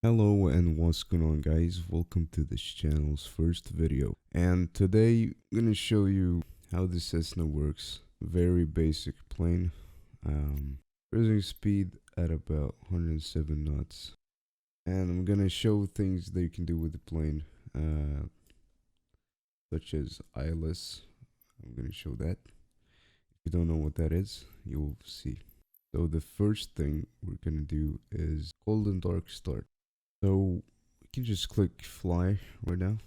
Hello and what's going on, guys? Welcome to this channel's first video, and today I'm gonna show you how the Cessna works. Very basic plane, cruising speed at about 107 knots, and I'm gonna show things that you can do with the plane, such as ILS. I'm gonna show that. If you don't know what that is, you'll see. So the first thing we're gonna do is cold and dark start. So we can just click fly right now.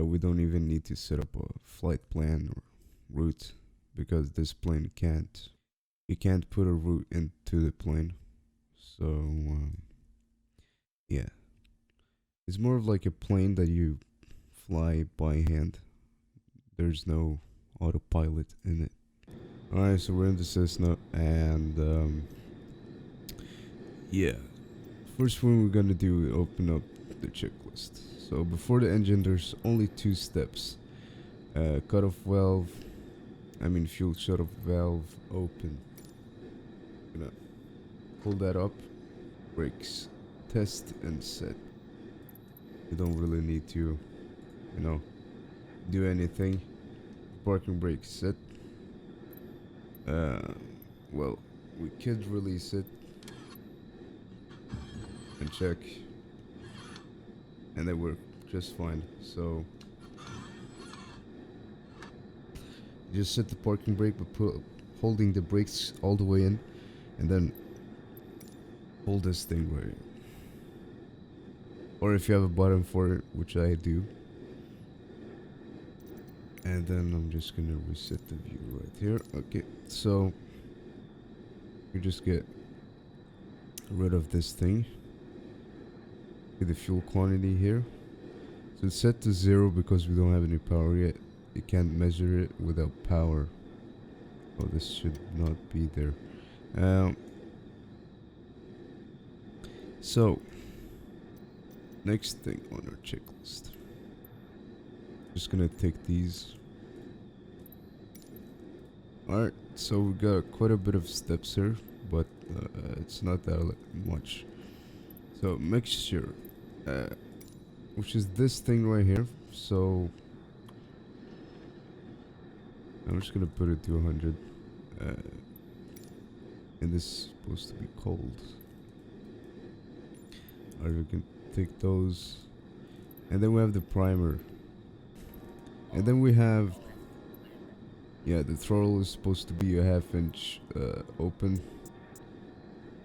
We don't even need to set up a flight plan or route because this plane you can't put a route into the plane. So yeah, it's more of like a plane that you fly by hand. There's no autopilot in it. Alright, so we're in the Cessna, and yeah. First thing we're gonna do is open up the checklist. So before the engine, there's only two steps. Fuel shut off valve open. Gonna pull that up. Brakes, test and set. You don't really need to, do anything. Parking brake set. We could release it and check, and they work just fine. So just set the parking brake, but holding the brakes all the way in, and then hold this thing right, or if you have a button for it, which I do, and then I'm just gonna reset the view right here. Okay, so you just get rid of this thing. The fuel quantity here, so it's set to 0 because we don't have any power yet. You can't measure it without power. Oh, this should not be there. So next thing on our checklist, just gonna take these. Alright, so we got quite a bit of steps here, but it's not that much. So mixture, which is this thing right here. So I'm just gonna put it to 100, and this is supposed to be cold. Or we can take those, and then we have the primer, and then we have, the throttle is supposed to be a 1/2 inch open.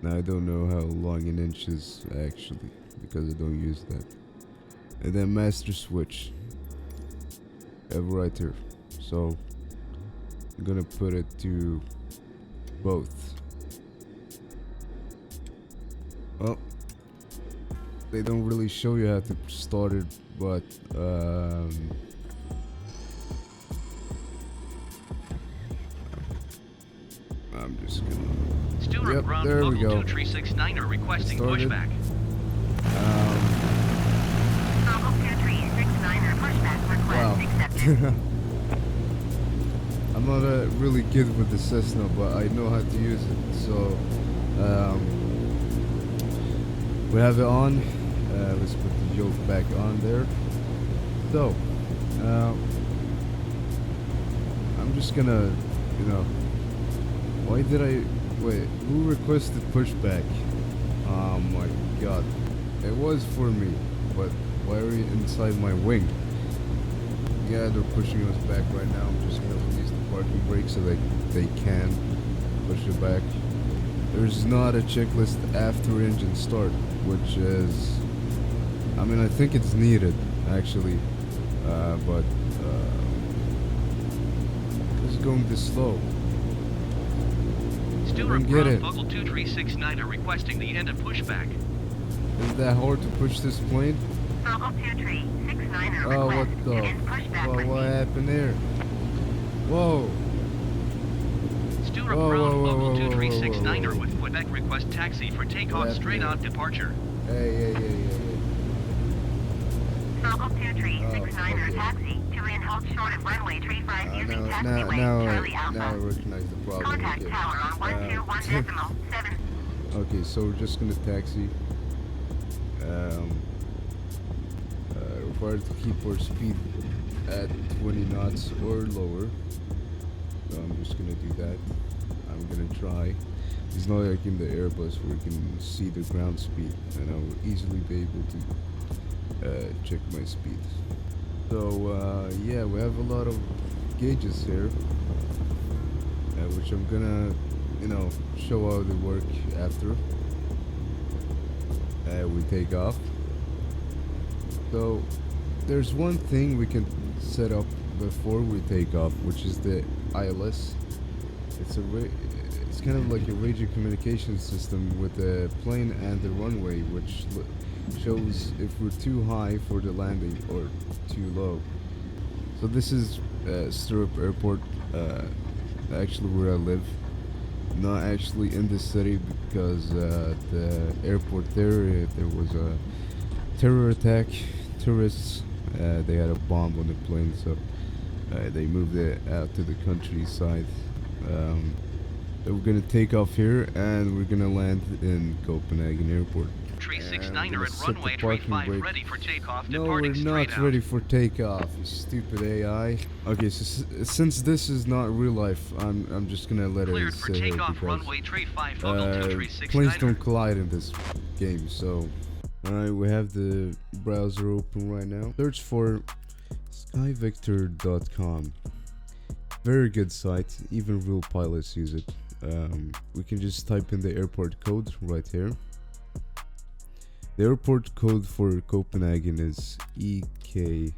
Now I don't know how long an inch is actually, because I don't use that. And then master switch, right here. So I'm gonna put it to both. Well, they don't really show you how to start it, but I'm just gonna. Yep, there we go. 2369 are requesting pushback. Wow. I'm not really good with the Cessna, but I know how to use it. So we have it on. Let's put the yoke back on there. So I'm just gonna, why did I wait? Who requested pushback? Oh my god, it was for me, but why are you inside my wing? Yeah, they're pushing us back right now. I'm just gonna release the parking brake so they can push it back. There's not a checklist after engine start, which is, I think it's needed actually, but it's going this slow. Student from Local 2369 are requesting the end of pushback. Is that hard to push this plane? Local 2369 are Oh, what requesting the? to end pushback. Well, what happened there? Whoa. Student from Local 2369 are with Quebec request taxi for takeoff straight on departure. Hey. Local 2369 are taxi to in halt short of runway 35 using taxiway Charlie Alpha. Now I recognize the problem. Contact Okay. tower on 121.7. Okay, so we're just gonna taxi. Um, Required to keep our speed at 20 knots or lower. So I'm just gonna do that. I'm gonna try. It's not like in the Airbus where you can see the ground speed, and I will easily be able to check my speed. So yeah, we have a lot of gauges here, which I'm gonna, show how they work after we take off. So there's one thing we can set up before we take off, which is the ILS. It's kind of like a radio communication system with the plane and the runway, which shows if we're too high for the landing or too low. So this is Stirrup Airport, actually where I live. Not actually in the city because the airport there was a terror attack. Tourists, they had a bomb on the plane, so they moved it out to the countryside. So we're gonna take off here and we're gonna land in Copenhagen Airport. Tree And 69 I'm are gonna at set the runway tree parking 5 brake. ready for takeoff, No, we're departing straight not out. ready for takeoff, you stupid AI. Okay, so since this is not real life, I'm just gonna let Cleared it for sit here takeoff, because runway tree 5 Fogle 2 tree planes 69er. don't collide in this game. So, alright, we have the browser open right now. Search for skyvector.com. Very good site, even real pilots use it. We can just type in the airport code right here. The airport code for Copenhagen is EKCH.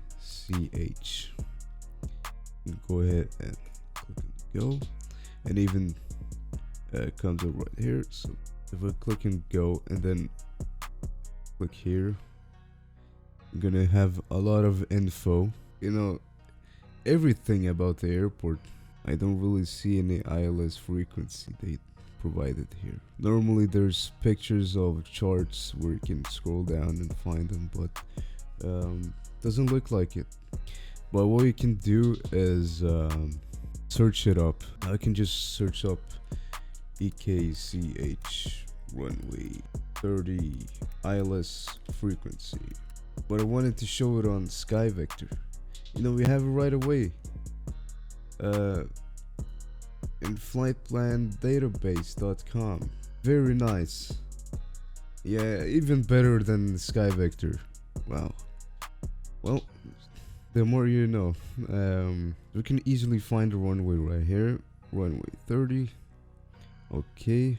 Go ahead and click and go, and even comes up right here. So if I click and go and then click here, I'm gonna have a lot of info, everything about the airport. I don't really see any ILS frequency they provided here. Normally there's pictures of charts where you can scroll down and find them, but doesn't look like it. But what you can do is search it up. I can just search up EKCH runway 30 ILS frequency, but I wanted to show it on SkyVector. We have it right away in flightplandatabase.com. Very nice. Yeah, even better than SkyVector. Wow. Well, the more you know. We can easily find the runway right here. Runway 30. Okay.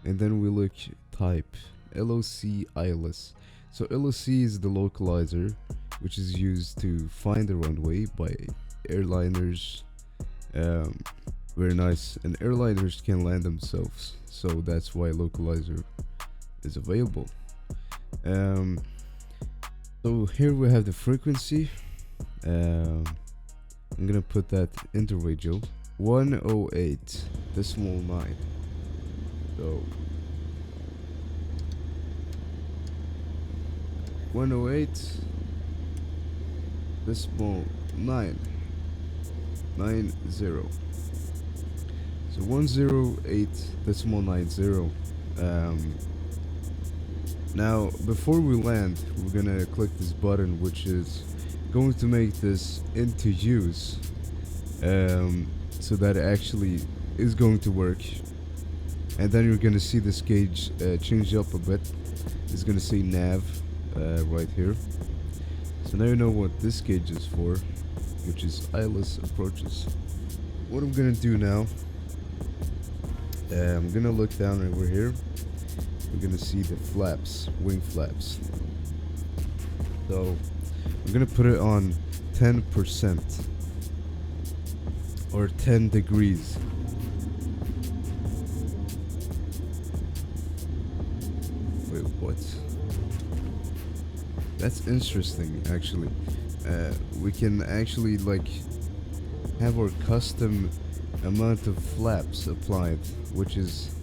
And then we look type LOC ILS. So LOC is the localizer, which is used to find the runway by airliners. Very nice. And airliners can land themselves, so that's why localizer is available. So here we have the frequency. I'm gonna put that into radio. 108.9. So 108.9. 90. So 108.90. Now before we land, we're gonna click this button, which is going to make this into use, so that it actually is going to work. And then you're gonna see this gauge change up a bit. It's gonna say nav right here. So now you know what this gauge is for, which is ILS approaches. What I'm gonna do now, I'm gonna look down over here. We're gonna see the flaps, wing flaps. So I'm gonna put it on 10% or 10 degrees. Wait, what? That's interesting, actually. We can actually have our custom amount of flaps applied, which is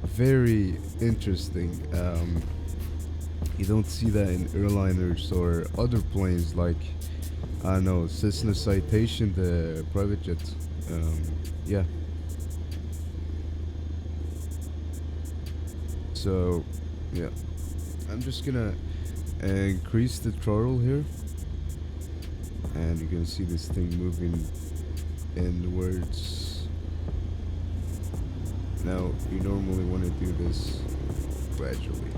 very interesting. You don't see that in airliners or other planes like, I don't know, Cessna Citation, the private jets. Yeah. So, yeah. I'm just gonna increase the throttle here, and you can see this thing moving inwards. Now you normally want to do this gradually.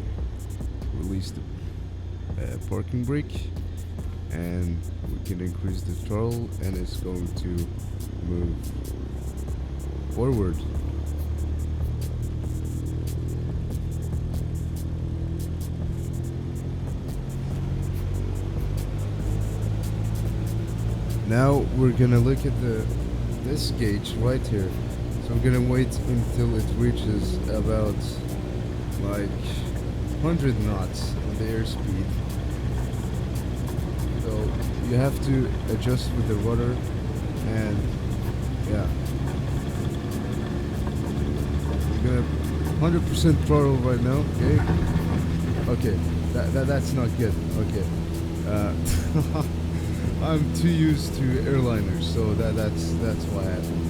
Release the parking brake, and we can increase the throttle, and it's going to move forward. Now we're gonna look at this gauge right here. So I'm gonna wait until it reaches about like 100 knots on the airspeed. So you have to adjust with the rudder, and yeah, we're gonna 100% throttle right now. Okay, that's not good. Okay, I'm too used to airliners, so that's what happened.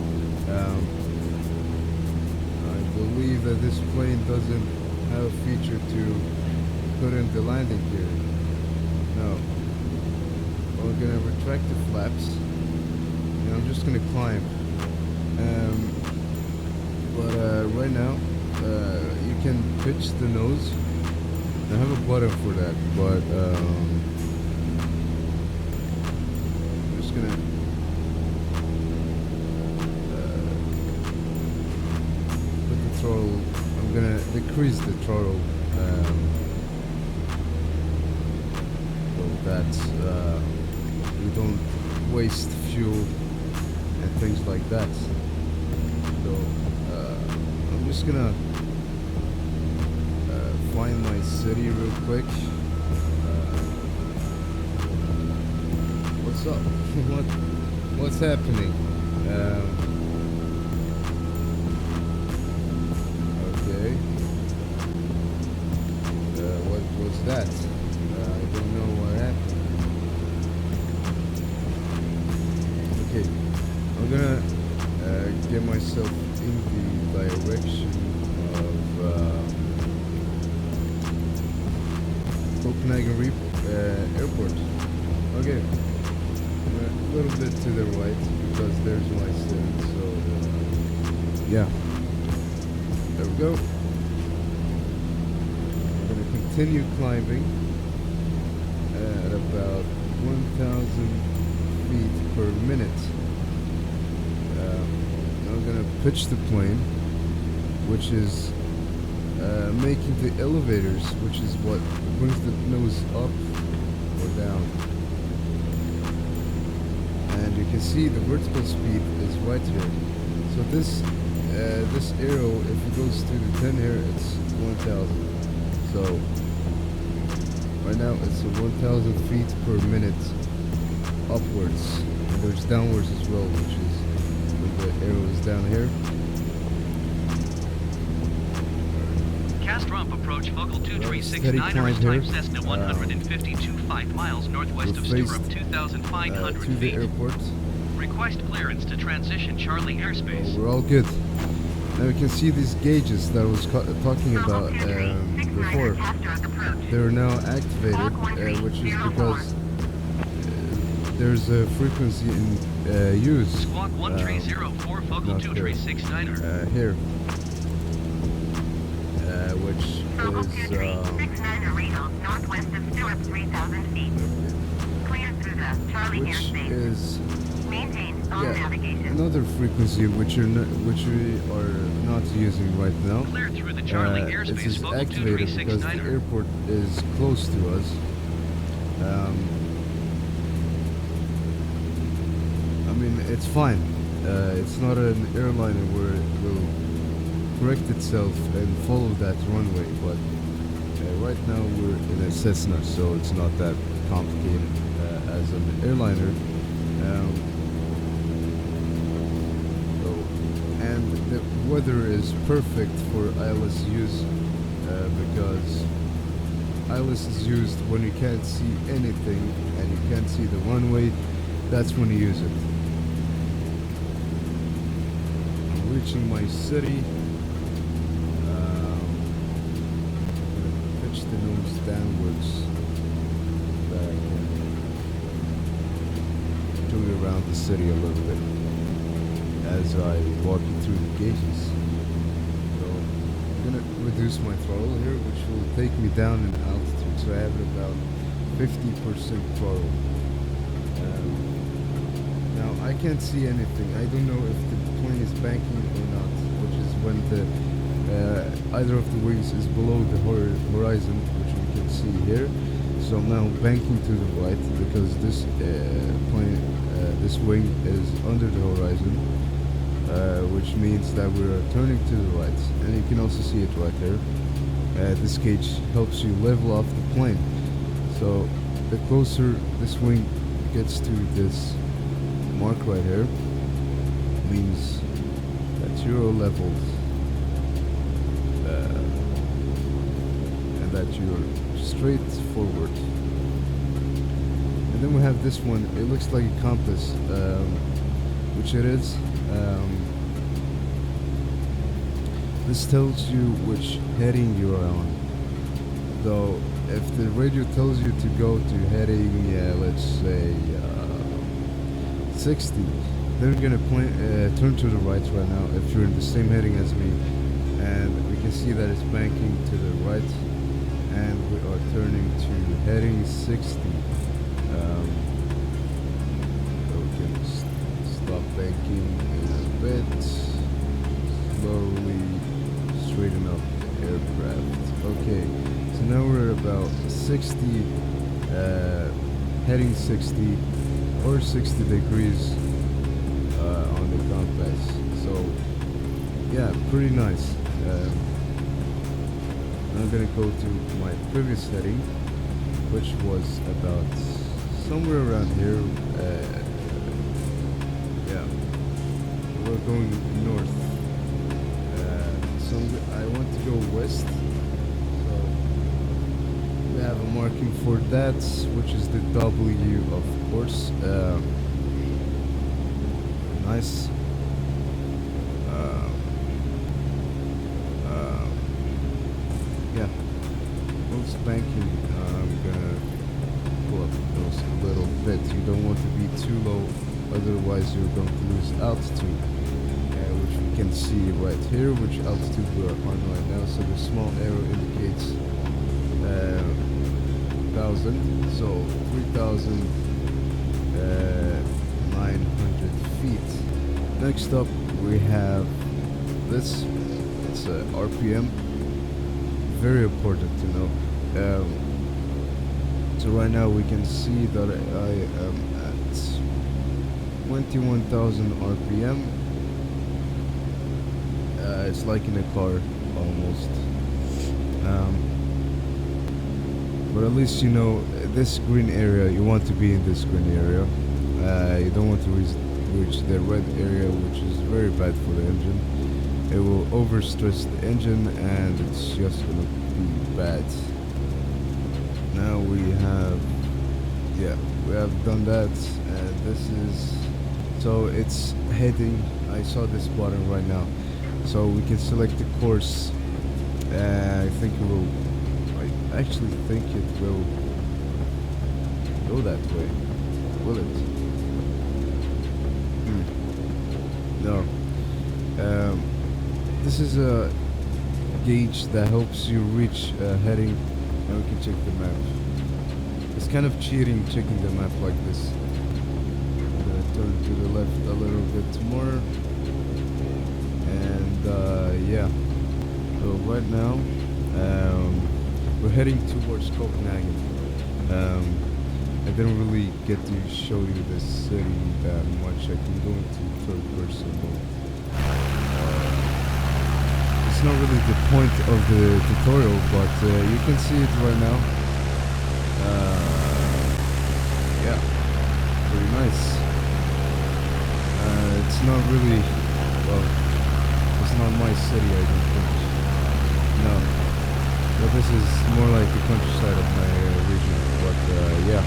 I believe that this plane doesn't have a feature to put in the landing gear. No. We're gonna retract the flaps, and I'm just gonna climb. But right now, you can pitch the nose. I have a button for that, but I'm just gonna put the throttle. I'm gonna decrease the throttle so that we don't waste fuel and things like that. So I'm just gonna find my city real quick. What's up? What's happening? Okay. What was that? I don't know what happened. Okay, I'm gonna get myself in the direction of Copenhagen Airport. Okay, a little bit to the right because there's my city. So yeah, there we go. I'm gonna continue climbing at about 1,000 feet per minute. I'm gonna pitch the plane, which is making the elevators, which is what brings the nose up or down. And you can see the vertical speed is right here. So this arrow, if it goes to the 10 here, it's 1,000. So right now it's 1,000 feet per minute upwards. And there's downwards as well, which is when the arrow is down here. Cast rump approach focal 2369 is type Cessna 152 5 miles northwest of Stirrup 2500 to the feet. airport. Request clearance to transition Charlie airspace. We're all good. Now you can see these gauges that I was talking about before. They're now activated, which is because there's a frequency in use. Squawk 1304 focal 2369. Here. Which is northwest of Stewart, 3,000 feet. Clear through the Charlie airspace. Is Maintain all navigation. another frequency which we are not using right now. Clear through the Charlie It airspace is focal activated because the 2369. airport is close to us. I mean, it's fine. It's not an airliner where it will correct itself and follow that runway, but right now we're in a Cessna, so it's not that complicated as an airliner. And the weather is perfect for ILS use because ILS is used when you can't see anything and you can't see the runway. That's when you use it. I'm reaching my city. Pitch the nose downwards. show you around the city a little bit as I walk you through the gauges. So I'm gonna reduce my throttle here, which will take me down in altitude. So I have it about 50% throttle. Now I can't see anything. I don't know if the plane is banking or not, which is when the either of the wings is below the horizon, which we can see here. So I'm now banking to the right because this this wing is under the horizon, which means that we're turning to the right, and you can also see it right there. This gauge helps you level off the plane. So the closer this wing gets to this mark right here, means that you're leveled, and that you're straight forward. And then we have this one. It looks like a compass, which it is. This tells you which heading you're on. So if the radio tells you to go to heading, let's say 60, then we're gonna turn to the right now if you're in the same heading as me, and we can see that it's banking to the right, and we are turning to heading 60. So we can stop banking a bit, slowly straighten up the aircraft. Okay, so now we're about 60, heading 60 or 60 degrees on the compass. So yeah, pretty nice. I'm gonna go to my previous heading, which was about somewhere around here. Yeah, we're going north. So I want to go west. So we have a marking for that, which is the W, of course. Nice. Yeah. Most banking, I'm gonna pull up those a little bit. You don't want to be too low, otherwise you're going to lose altitude, which we can see right here, which altitude we're on right now. So the small arrow indicates 1,000, so 3,900 feet. Next up, we have this. It's RPM. Very important to know. So right now we can see that I am at 21,000 RPM. It's like in a car almost. But at least you know this green area. You want to be in this green area. You don't want to reach the red area, which is very bad for the engine. It will overstress the engine, and it's just gonna be bad. Now we have done that, and this is, so it's heading. I saw this button right now, so we can select the course. I think it will. I actually think it will go that way. Will it? No. This is a gauge that helps you reach heading, and we can check the map. It's kind of cheating checking the map like this. I'm gonna turn to the left a little bit more, and yeah. So right now, we're heading towards Copenhagen. I didn't really get to show you the city that much. I can go into third person mode. It's not really the point of the tutorial, but you can see it right now. Yeah, pretty nice. It's not really, well, it's not my city, I don't think. No, but this is more like the countryside of my region, but yeah.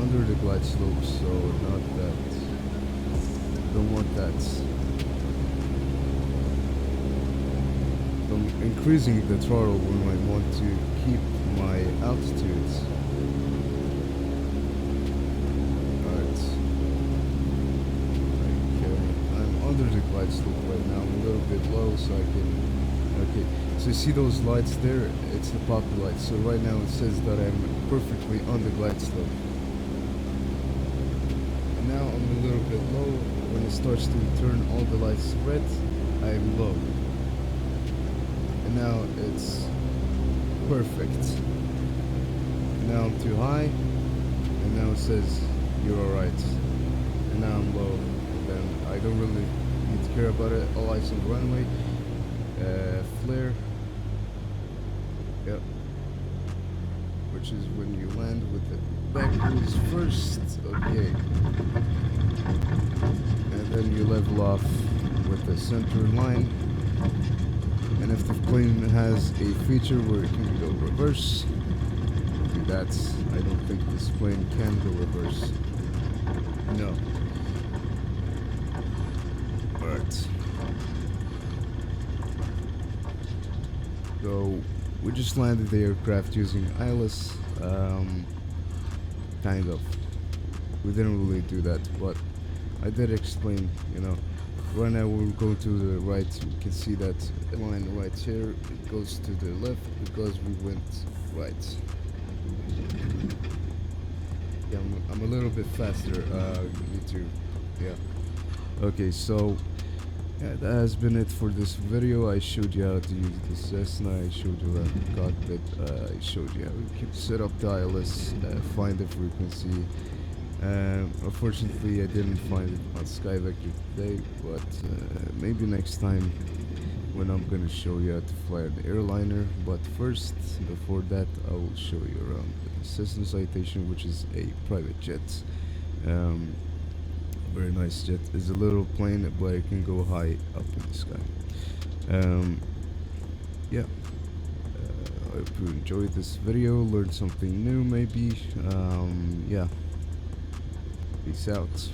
under the glide slope, so not that. Don't want that. I'm increasing the throttle when I want to keep my altitude. Alright. Okay. I'm under the glide slope right now. I'm a little bit low, so I can. Okay. So you see those lights there? It's the pop lights. So right now it says that I'm perfectly on the glide slope. And now I'm a little bit low. When it starts to turn all the lights red, I'm low. And now it's perfect. Now I'm too high, and now it says you're alright. And now I'm low. Then I don't really need to care about it. All lights on the runway. Flare. Yep. Which is when you land with the back wheels first. Okay. And then you level off with the center line. And if the plane has a feature where it can go reverse, that's, I don't think this plane can go reverse. No. Alright. So, we just landed the aircraft using ILS. Kind of. We didn't really do that, but I did explain, you know. Right now we're going to the right. You can see that line right here. It goes to the left because we went right. Yeah, I'm a little bit faster. Me too. Yeah. Okay, so yeah, that has been it for this video. I showed you how to use the Cessna. I showed you the cockpit. I showed you how you can set up the ILS, find the frequency. Unfortunately, I didn't find it on Skyvector today, but maybe next time when I'm gonna show you how to fly an airliner. But first, before that, I will show you around the Cessna Citation, which is a private jet. Very nice jet. It's a little plane, but it can go high up in the sky. Yeah. I hope you enjoyed this video, learned something new maybe. Yeah. Peace out.